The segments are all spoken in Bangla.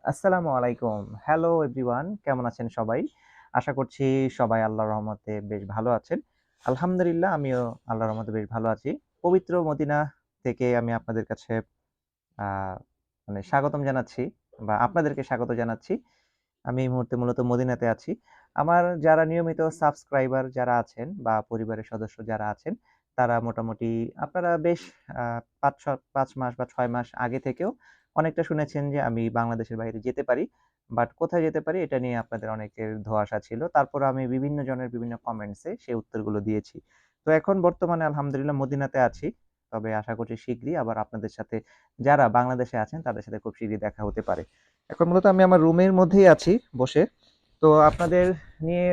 আসসালামু আলাইকুম। হ্যালো এভরিওয়ান, কেমন আছেন সবাই? আশা করছি সবাই আল্লাহর রহমতে বেশ ভালো আছেন। আলহামদুলিল্লাহ আমিও আল্লাহর রহমতে বেশ ভালো আছি। পবিত্র মদিনা থেকে আমি আপনাদের কাছে আ মানে স্বাগতম জানাচ্ছি বা আপনাদেরকে স্বাগত জানাচ্ছি। আমি এই মুহূর্তে মূলত মদিনাতে আছি। আমার যারা নিয়মিত সাবস্ক্রাইবার যারা আছেন বা পরিবারের সদস্য যারা আছেন, তারা মোটামুটি আপনারা বেশ আ ৫ মাস বা ৬ মাস আগে থেকেও অনেকটা শুনেছেন যে আমি বাংলাদেশের বাইরে যেতে পারি। বাট কোথায় যেতে পারি এটা নিয়ে আপনাদের অনেকের ধোঁয়াশা ছিল। তারপরও আমি বিভিন্ন জনের বিভিন্ন কমেন্টসে সেই উত্তরগুলো দিয়েছি। তো এখন বর্তমানে আলহামদুলিল্লাহ মদিনাতে আছি। তবে আশা করছি শিগগিরই আবার আপনাদের সাথে যারা বাংলাদেশে আছেন তাদের সাথে খুব শিগগিরই দেখা হতে পারে। এখন মূলত আমি আমার রুমের মধ্যেই আছি বসে। তো আপনাদের নিয়ে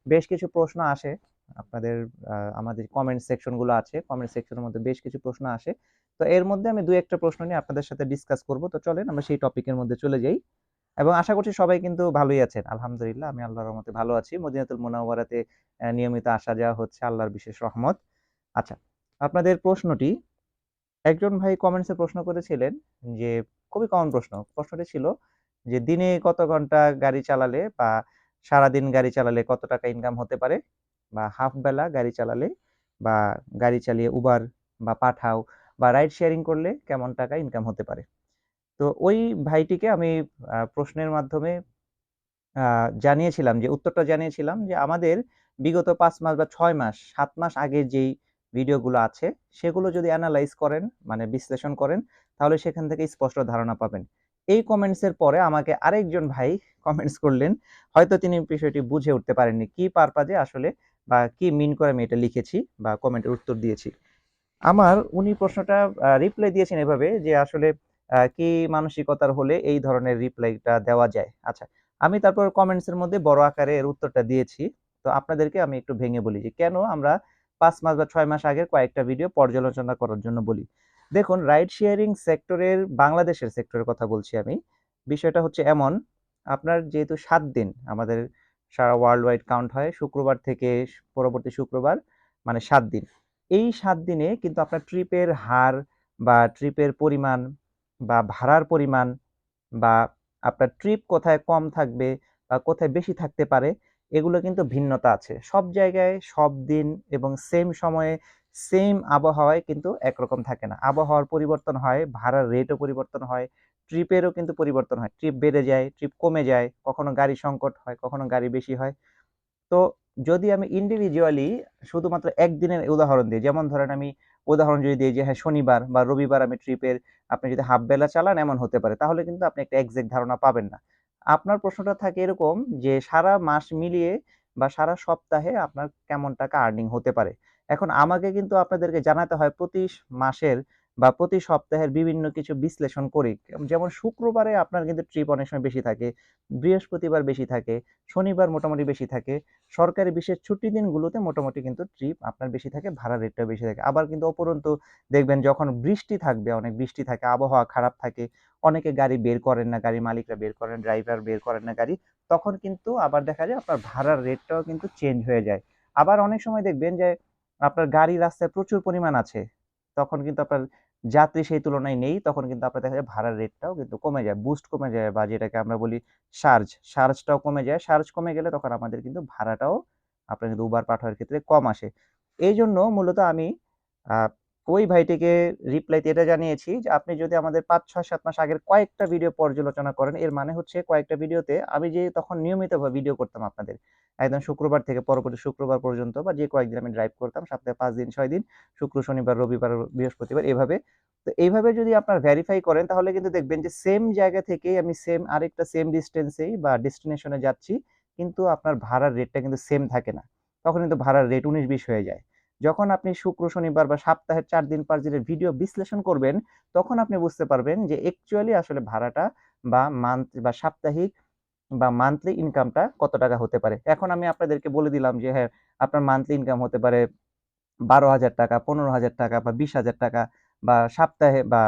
বেশ কিছু প্রশ্ন আসে। আপনাদের আমাদের কমেন্ট সেকশন গুলো আছে। কমেন্ট সেকশনের মধ্যে বেশ কিছু প্রশ্ন আসে। তো এর মধ্যে আমি ২-১ টা প্রশ্ন নিয়ে আপনাদের সাথে ডিসকাস করব। তো চলেন আমরা সেই টপিকের মধ্যে চলে যাই। এবং আশা করছি সবাই কিন্তু ভালোই আছেন। আলহামদুলিল্লাহ আমি আল্লাহর রহমতে ভালো আছি। মদিনাতুল মুনাওয়ারাতে নিয়মিত আসা যাওয়া হচ্ছে আল্লাহর বিশেষ রহমত। আচ্ছা, আপনাদের প্রশ্নটি একজন ভাই কমেন্টসে প্রশ্ন করেছিলেন যে খুবই কমন প্রশ্ন। প্রশ্নটি ছিল যে দিনে কত ঘন্টা গাড়ি চালালে বা সারাদিন গাড়ি চালালে কত টাকা ইনকাম হতে পারে? বা হাফ বেলা গাড়ি চালালে বা গাড়ি চালিয়ে উবার বা পাঠাও বা রাইড শেয়ারিং করলে কেমন টাকা ইনকাম হতে পারে? তো ওই ভাইটিকে আমি প্রশ্নের মাধ্যমে আ জানিয়েছিলাম যে উত্তরটা জানিয়েছিলাম যে আমাদের বিগত ৫ মাস বা ৬ মাস, ৭ মাস আগের যেই ভিডিওগুলো আছে সেগুলো যদি এনালাইজ করেন মানে বিশ্লেষণ করেন তাহলে সেখান থেকে স্পষ্ট ধারণা পাবেন। এই কমেন্টস এর পরে আমাকে আরেকজন ভাই কমেন্টস করলেন। হয়তো তিনি বিষয়টি বুঝে উঠতে পারেননি। কি পারপাজে আসলে বা কি মিন করে আমি এটা লিখেছি বা কমেন্টের উত্তর দিয়েছি। উনি প্রশ্নটা রিপ্লাই দিয়েছেন এভাবে যে আসলে কি মানসিকতার হলে এই ধরনের রিপ্লাইটা দেওয়া যায়? আচ্ছা, আমি তারপর কমেন্টস এর মধ্যে বড় আকারে এর উত্তরটা দিয়েছি। তো আপনাদেরকে আমি একটু ভেঙে বলি যে কেন আমরা ৫ মাস বা ৬ মাস আগের কয়েকটা ভিডিও পর্যালোচনা করার জন্য বলি। দেখুন রাইড শেয়ারিং সেক্টরের বাংলাদেশের সেক্টরের কথা বলছি আমি। বিষয়টা হচ্ছে এমন, আপনার যেহেতু ৭ দিন আমাদের সারা ওয়ার্লড ওয়াইড কাউন্ট হয় শুক্রবার থেকে পরবর্তী শুক্রবার মানে ৭ দিন। এই ৭ দিনে কিন্তু আপনার ট্রিপের হার বা ট্রিপের পরিমাণ বা ভাড়ার পরিমাণ বা আপনার ট্রিপ কোথায় কম থাকবে বা কোথায় বেশি থাকতে পারে, এগুলো কিন্তু ভিন্নতা আছে। সব জায়গায়, সব দিন এবং সেম সময়ে, সেম আবহাওয়ায় কিন্তু একরকম থাকে না। আবহাওয়ার পরিবর্তন হয়, ভাড়ার রেটও পরিবর্তন হয়, ট্রিপেরও কিন্তু পরিবর্তন হয়। ট্রিপ বেড়ে যায়, ট্রিপ কমে যায়, কখনো গাড়ি সংকট হয়, কখনো গাড়ি বেশি হয়। তো যদি আমি ইন্ডিভিজুয়ালি শুধুমাত্র একদিনের উদাহরণ দিই, যেমন ধরেন আমি উদাহরণ যদি দিই যে হ্যাঁ, শনিবার বা রবিবার আমি ট্রিপের আপনি যদি হাফ বেলা চালান এমন হতে পারে। তাহলে কিন্তু আপনি একটা এক্সাক্ট ধারণা পাবেন না। আপনার প্রশ্নটা থাকে এরকম যে সারা মাস মিলিয়ে বা সারা সপ্তাহে আপনার কেমন টাকা আর্নিং হতে পারে। এখন আমাকে কিন্তু আপনাদেরকে জানাতে হয় প্রতি মাসের বা প্রতি সপ্তাহের বিভিন্ন কিছু বিশ্লেষণ করে। যেমন শুক্রবারে আপনার কিন্তু ট্রিপ অনেক সময় বেশি থাকে, বৃহস্পতিবার বেশি থাকে, শনিবার মোটামুটি বেশি থাকে। সরকারি বিশেষ ছুটির দিনগুলোতে মোটামুটি কিন্তু ট্রিপ আপনার বেশি থাকে, ভাড়ার রেটটাও বেশি থাকে। আবার কিন্তু অপরন্তু দেখবেন যখন বৃষ্টি থাকবে, অনেক বৃষ্টি থাকে, আবহাওয়া খারাপ থাকে, অনেকে গাড়ি বের করেন না, গাড়ির মালিকরা বের করেন, ড্রাইভার বের করেন না গাড়ি। তখন কিন্তু আবার দেখা যায় আপনার ভাড়ার রেটটাও কিন্তু চেঞ্জ হয়ে যায়। আবার অনেক সময় দেখবেন যে আপনার গাড়ি রাস্তায় প্রচুর পরিমাণ আছে। তখন কিন্তু আপনার যাত্রী সেই তুলনায় নেই। তখন কিন্তু আপনার দেখা যায় ভাড়ার রেটটাও কিন্তু কমে যায়। বুস্ট কমে যায় বা যেটাকে আমরা বলি সার্জটাও কমে যায়। সার্জ কমে গেলে তখন আমাদের কিন্তু ভাড়াটাও আপনার কিন্তু উবার পাঠানোর ক্ষেত্রে কম আসে। এইজন্য মূলত আমি আ ওই ভাইটিকে রিপ্লাইতে এটা জানিয়েছি যে, আপনি যদি আমাদের ৫, ৬, ৭ মাস আগের কয়েকটা ভিডিও পর্যালোচনা করেন, এর মানে হচ্ছে কয়েকটা ভিডিওতে আমি যে তখন নিয়মিতভাবে ভিডিও করতাম আপনাদের। একদম শুক্রবার থেকে পরবর্তী শুক্রবার পর্যন্ত বা যে কয়েকদিন আমি ড্রাইভ করতাম সপ্তাহে ৫ দিন, ৬ দিন, শুক্র, শনিবার, রবিবার, বৃহস্পতিবার এভাবে। তো এইভাবে যদি আপনার ভেরিফাই করেন তাহলে কিন্তু দেখবেন যে সেম জায়গা থেকেই আমি আরেকটা সেম ডিসট্যান্স এই বা ডেস্টিনেশন এ যাচ্ছি। কিন্তু আপনার ভাড়ার রেটটা কিন্তু সেম থাকে না। তখন কিন্তু ভাড়ার রেট ১৯-২০ হয়ে যায়। যখন আপনি শুক্র, শনিবার বা সপ্তাহের ৪ দিন ৫ দিনের ভিডিও বিশ্লেষণ করবেন, তখন আপনি বুঝতে পারবেন যে অ্যাকচুয়ালি আসলে ভাড়াটা বা মান্থ বা সাপ্তাহিক বা মান্থলি ইনকামটা কত টাকা হতে পারে। এখন আমি আপনাদেরকে বলে দিলাম যে হ্যাঁ, আপনার মান্থলি ইনকাম হতে পারে ৳১২,০০০, ৳১৫,০০০ বা ৳২০,০০০ বা সপ্তাহে বা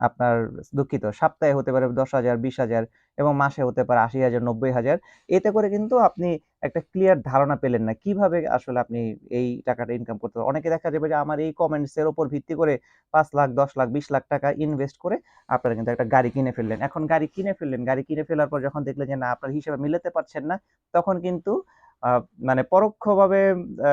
আপনার দুঃখিত, সপ্তাহে হতে পারে 10,000, 20,000 এবং মাসে হতে পারে 80,000, 90,000। এতে করে কিন্তু আপনি একটা ক্লিয়ার ধারণা পেলেন না কিভাবে আসলে আপনি এই টাকাটা ইনকাম করতে পারবেন। অনেকে দেখা যাবে যে আমার এই কমেন্টস এর উপর ভিত্তি করে 5 লাখ, 10 লাখ, 20 লাখ টাকা ইনভেস্ট করে আপনারা কিন্তু একটা গাড়ি কিনে ফেললেন। এখন গাড়ি কিনে ফেললেন, গাড়ি কিনে ফেলার পর যখন দেখলেন যে না আপনার হিসাবে মিলাতে পারছেন না, তখন কিন্তু আ মানে পরোক্ষভাবে আ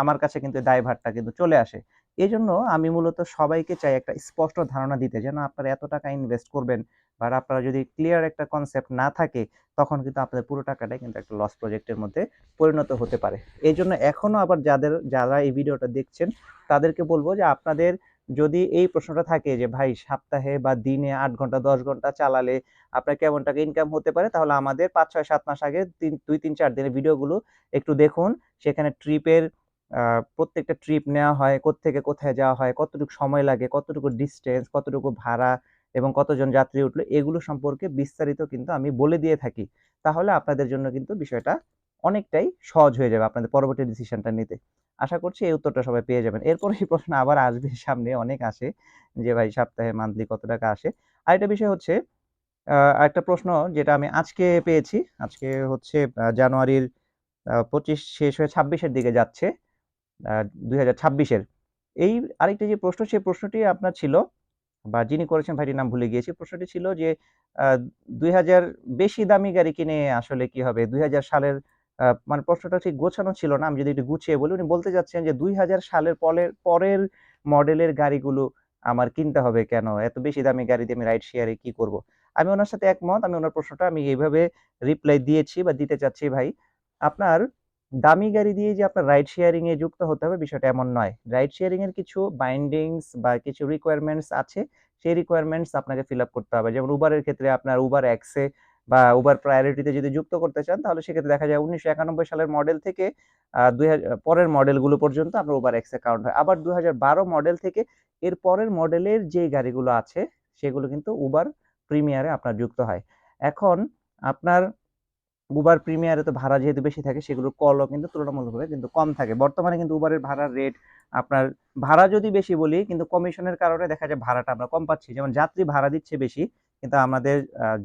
আমার কাছে কিন্তু দায়ভারটা কিন্তু চলে আসে। এজন্য আমি মূলত সবাইকে চাই একটা স্পষ্ট ধারণা দিতে, যেন আপনারা এত টাকা ইনভেস্ট করবেন, বা আপনারা যদি ক্লিয়ার একটা কনসেপ্ট না থাকে, তখন কিন্তু আপনাদের পুরো টাকাটাই কিন্তু একটা লস প্রজেক্টের মধ্যে পরিণত হতে পারে। এইজন্য এখনো আবার যারা এই ভিডিওটা দেখছেন, তাদেরকে বলব যে আপনাদের যদি এই প্রশ্নটা থাকে যে ভাই সপ্তাহে বা দিনে ৮ ঘন্টা ১০ ঘন্টা চালালে আপনার কেমন টাকা ইনকাম হতে পারে, তাহলে আমাদের ৫, ৬, ৭ মাস আগে ২, ৩, ৪ দিনের ভিডিওগুলো একটু দেখুন। সেখানে ট্রিপের প্রত্যেকটা ট্রিপ নেওয়া হয়, কোত্থেকে কোথায় যাওয়া হয়, কতটুকু সময় লাগে, কতটুকু ডিসটেন্স, কতটুকু ভাড়া এবং কতজন যাত্রী উঠলো, এগুলো সম্পর্কে বিস্তারিত কিন্তু আমি বলে দিয়ে থাকি। তাহলে আপনাদের জন্য কিন্তু বিষয়টা অনেকটাই সহজ হয়ে যাবে আপনাদের পরবর্তী ডিসিশনটা নিতে। আশা করছি এই উত্তরটা সবাই পেয়ে যাবেন। এরপরে এই প্রশ্ন আবার আসবে, সামনে অনেক আসে যে ভাই সপ্তাহে মান্থলি কত টাকা আসে? আরেকটা বিষয় হচ্ছে আরেকটা প্রশ্ন যেটা আমি আজকে পেয়েছি। আজকে হচ্ছে জানুয়ারির ২৫ শেষ হয়ে ২৬ এর দিকে যাচ্ছে। আ ২০২৬ এর। এই আরেকটা যে প্রশ্ন, সেই প্রশ্নটি আপনার ছিল, বা যিনি করেছেন ভাইটির নাম ভুলে গিয়েছি। প্রশ্নটি ছিল যে আ ২০০০ বেশি দামি গাড়ি কিনে আসলে কি হবে? ২০০০ সালের মানে প্রশ্নটা ঠিক গোছানো ছিল না। আমি যদি একটু গুছিয়ে বলি, উনি বলতে চাচ্ছেন যে ২০০০ সালের পরের মডেলের গাড়িগুলো আমার কিনতে হবে কেন? এত বেশি দামি গাড়ি দিয়ে আমি রাইড শেয়ার এ কি করব? আমি উনার সাথে একমত। আমি উনার প্রশ্নটা এইভাবে রিপ্লাই দিয়েছি বা দিতে চাচ্ছি ভাই। আপনার দামি গাড়ি দিয়ে যে আপনার রাইড শেয়ারিং এ যুক্ত হতে হবে, বিষয়টা এমন নয়। রাইড শেয়ারিং এর কিছু বাইন্ডিংস বা কিছু রিকোয়ারমেন্টস আছে। সেই রিকোয়ারমেন্টস আপনাকে ফিল আপ করতে হবে। যেমন Uber এর ক্ষেত্রে আপনার Uber X এ বা Uber Priority তে যদি যুক্ত করতে চান, তাহলে সেক্ষেত্রে দেখা যায় ১৯৯১ সালের মডেল থেকে ২০০০ পরের মডেলগুলো পর্যন্ত আপনার Uber X এ কাউন্ট হয়। আবার ২০১২ মডেল থেকে এর পরের মডেলের যে গাড়িগুলো আছে, সেগুলো কিন্তু Uber Premier এ আপনার যুক্ত হয়। এখন আপনার Uber Premier এ তো ভাড়া যেহেতু বেশি থাকে, সেগুলোর কলও কিন্তু তুলনামূলকভাবে কিন্তু কম থাকে। বর্তমানে কিন্তু Uber এর ভাড়ার রেট আপনার, ভাড়া যদি বেশি বলি, কিন্তু কমিশনের কারণে দেখা যায় ভাড়াটা আমরা কম পাচ্ছি। যেমন যাত্রী ভাড়া দিচ্ছে বেশি, কিন্তু আমাদের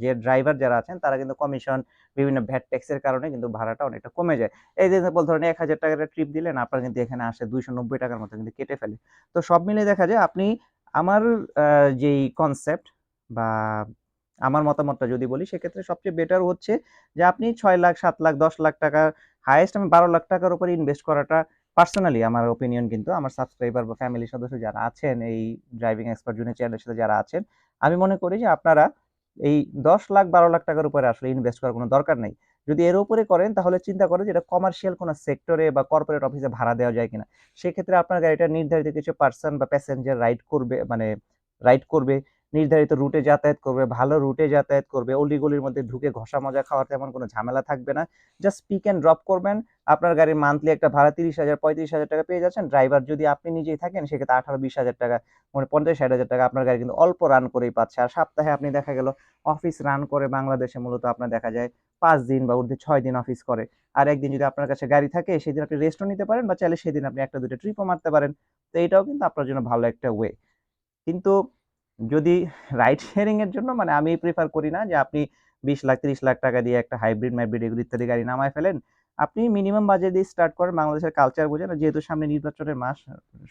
যে ড্রাইভার যারা আছেন তারা কিন্তু কমিশন, বিভিন্ন ভ্যাট ট্যাক্সের কারণে কিন্তু ভাড়াটা অনেকটা কমে যায়। এই যে এক্সাম্পল ধরেন ৳১,০০০ একটা ট্রিপ দিলেন, আপনার কিন্তু এখানে আসে ৳২৯০ র মতো কিন্তু কেটে ফেলে। তো সব মিলিয়ে দেখা যায় আপনি আমার আ যেই কনসেপ্ট বা আমার মতামতটা যদি বলি, সেক্ষেত্রে সবচেয়ে বেটার হচ্ছে যে আপনি ৬ লাখ, ৭ লাখ, ১০ লাখ টাকা, হাইয়েস্ট আমি ১২ লাখ টাকার উপরে ইনভেস্ট করাটা, পার্সোনালি আমার ওপিনিয়ন, কিন্তু আমার সাবস্ক্রাইবার বা ফ্যামিলি সদস্য যারা আছেন এই ড্রাইভিং এক্সপার্ট জুনিয়র চ্যানেলের সাথে যারা আছেন, আমি মনে করি যে আপনারা এই ১০ লাখ, ১২ লাখ টাকার উপরে আসলে ইনভেস্ট করার কোনো দরকার নেই। যদি এর উপরে করেন, তাহলে চিন্তা করেন যে এটা কমার্শিয়াল কোনো সেক্টরে বা কর্পোরেট অফিসে ভাড়া দেওয়া যায় কিনা। সেক্ষেত্রে আপনার গাড়িটা নির্ধারিত কিছু পার্সন বা প্যাসেঞ্জার রাইড করবে, নির্ধারিত রুটে যাতায়াত করবে, ভালো রুটে যাতায়াত করবে, অলি-গলির মধ্যে ঢুকে ঘষা মাজা খাওয়ার তেমন কোনো ঝামেলা থাকবে না। জাস্ট পিক অ্যান্ড ড্রপ করবেন। আপনার গাড়ির মান্থলি একটা ভাড়া ৩০,০০০, ৩৫,০০০ টাকা পেয়ে যাচ্ছেন। ড্রাইভার যদি আপনি নিজেই থাকেন, সেক্ষেত্রে ১৮-২০,০০০ টাকা, মানে ৫০-৬০,০০০ টাকা আপনার গাড়ি কিন্তু অল্প রান করেই পাচ্ছে। আর সপ্তাহে আপনি দেখা গেল অফিস রান করে বাংলাদেশে মূলত আপনার দেখা যায় ৫ দিন বা ঊর্ধ্বে ৬ দিন অফিস করে। আর একদিন যদি আপনার কাছে গাড়ি থাকে, সেদিন আপনি রেস্টও নিতে পারেন, বা চাইলে সেদিন আপনি ১ টা ২ টা ট্রিপও মারতে পারেন। তো এটাও কিন্তু আপনার জন্য ভালো একটা ওয়ে। কিন্তু যদি রাইড শেয়ারিং এর জন্য, মানে আমি প্রেফার করি না যে আপনি ২০ লাখ ৩০ লাখ টাকা দিয়ে একটা হাইব্রিড এগুলো ইত্যাদি গাড়ি নামায় ফেলেন। আপনি মিনিমাম বাজেট দিয়ে স্টার্ট করেন। বাংলাদেশের কালচার বোঝেন, আর যেহেতু সামনে নির্বাচনের মাস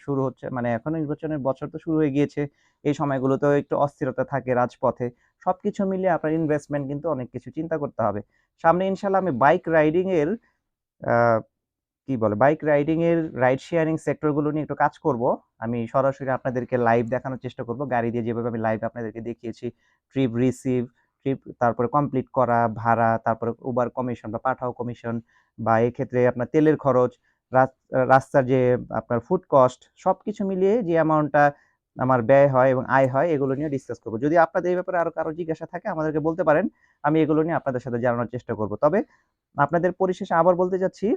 শুরু হচ্ছে, মানে এখনো নির্বাচনের বছর তো শুরু হয়ে গিয়েছে। এই সময়গুলোতেও একটু অস্থিরতা থাকে রাজপথে। সবকিছু মিলিয়ে আপনার ইনভেস্টমেন্ট কিন্তু অনেক কিছু চিন্তা করতে হবে। সামনে ইনশাআল্লাহ আমি আ বাইক রাইডিং এর রাইড শেয়ারিং সেক্টর গুলো নিয়ে একটু কাজ করব। আমি সরাসরি আপনাদেরকে লাইভ দেখানোর চেষ্টা করব। গাড়ি দিয়ে যেভাবে আমি লাইভ আপনাদেরকে দেখিয়েছি, ট্রিপ রিসিভ, তারপরে কমপ্লিট করা, ভাড়া, তারপরে উবার কমিশন বা পাঠাও কমিশন, বা এক্ষেত্রে আপনার তেলের খরচ, রাস্তার যে আপনার ফুড কস্ট, সবকিছু মিলিয়ে যে অ্যামাউন্টটা আমার ব্যয় হয় এবং আয় হয়, এগুলো নিয়ে ডিসকাস করব। যদি আপনাদের এই ব্যাপারে আরো কারো জিজ্ঞাসা থাকে, আমাদেরকে বলতে পারেন। আমি এগুলো নিয়ে আপনাদের সাথে জানানোর চেষ্টা করব। তবে আপনাদের পরিশেষে আবার বলতে চাচ্ছি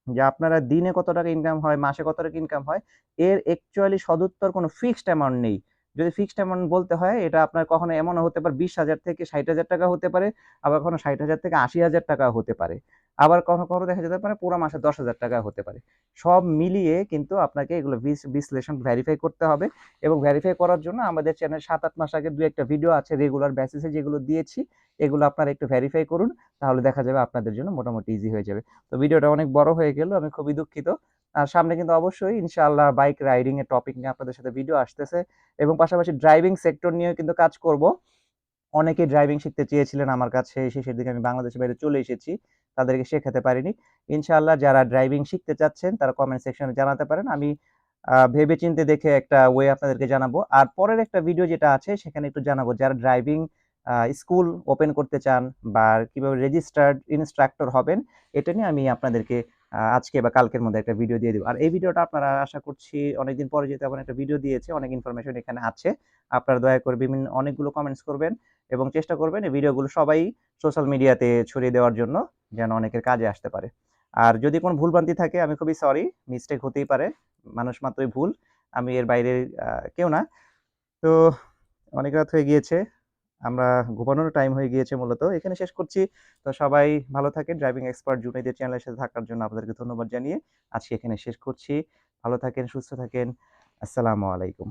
যে আপনারা দিনে কত টাকা ইনকাম হয়, মাসে কত টাকা ইনকাম হয়, এর অ্যাকচুয়ালি সদুত্তর কোনো ফিক্সড অ্যামাউন্ট নেই। যদি ফিক্সড অ্যামাউন্ট বলতে হয়, এটা আপনার কখনো এমনও হতে পারে ২০,০০০ থেকে ৬০,০০০ টাকা হতে পারে, আবার কখনো ৬০,০০০ থেকে ৮০,০০০ টাকাও হতে পারে। আবার কখনো দেখা যেতে পারে পুরো মাসে 10,000 টাকা হতে পারে। সব মিলিয়ে কিন্তু আপনাকে এগুলো বিশ্লেষণ ভেরিফাই করতে হবে এবং ভেরিফাই করার জন্য আমাদের চ্যানেল ৭-৮ মাস আগে ২-১ টা ভিডিও আছে রেগুলার বেসিসে যেগুলো দিয়েছি, এগুলো আপনারা একটু ভেরিফাই করুন। তাহলে দেখা যাবে আপনাদের জন্য মোটামুটি ইজি হয়ে যাবে। তো ভিডিওটা অনেক বড় হয়ে গেল। আমি খুবই দুঃখিত। আর সামনে কিন্তু অবশ্যই ইনশাআল্লাহ বাইক রাইডিং এর টপিক নিয়ে আপনাদের সাথে ভিডিও আসতেছে এবং পাশাপাশি ড্রাইভিং সেক্টর নিয়েও কিন্তু কাজ করব। অনেকেই ড্রাইভিং শিখতে চেয়েছিলেন আমার কাছে, শেষের দিকে আমি বাংলাদেশের বাইরে চলে এসেছি। তাদেরকে শেখাতে পারিনি। ইনশাআল্লাহ যারা ড্রাইভিং শিখতে চাচ্ছেন তারা কমেন্ট সেকশনে জানাতে পারেন। আমি ভেবে-চিন্তে দেখে একটা ওয়ে আপনাদেরকে জানাবো। আর পরের একটা ভিডিও যেটা আছে সেখানে একটু জানাবো যারা ড্রাইভিং স্কুল ওপেন করতে চান বা কিভাবে রেজিস্টার্ড ইন্সট্রাক্টর হবেন, এটা নিয়ে আমি আপনাদেরকে আজকে বা কালকের মধ্যে একটা ভিডিও দিয়ে দিব। আর এই ভিডিওটা আপনারা আশা করছি অনেকদিন পরে যেহেতু এমন একটা ভিডিও দিয়েছি, অনেক ইনফরমেশন এখানে আছে। আপনারা দয়া করে অনেকগুলো কমেন্টস করবেন এবং চেষ্টা করবেন এই ভিডিওগুলো সবাই সোশ্যাল মিডিয়াতে ছড়িয়ে দেওয়ার জন্য যেন অনেকের কাজে আসতে পারে। আর যদি কোনো ভুলভ্রান্তি থাকে আমি খুবই সরি, মিস্টেক হতেই পারে। মানুষ মাত্রই ভুল। আমি এর বাইরে কেউ না। তো অনেক রাত হয়ে গিয়েছে। আমরা ঘুমানোরও টাইম হয়ে গিয়েছে মূলত। এখানে শেষ করছি। তো সবাই ভালো থাকেন। ড্রাইভিং এক্সপার্ট জুনাইদের চ্যানেলের সাথে থাকার জন্য আপনাদেরকে ধন্যবাদ জানিয়ে আজকে এখানে শেষ করছি। ভালো থাকেন, সুস্থ থাকেন। আসসালামু আলাইকুম।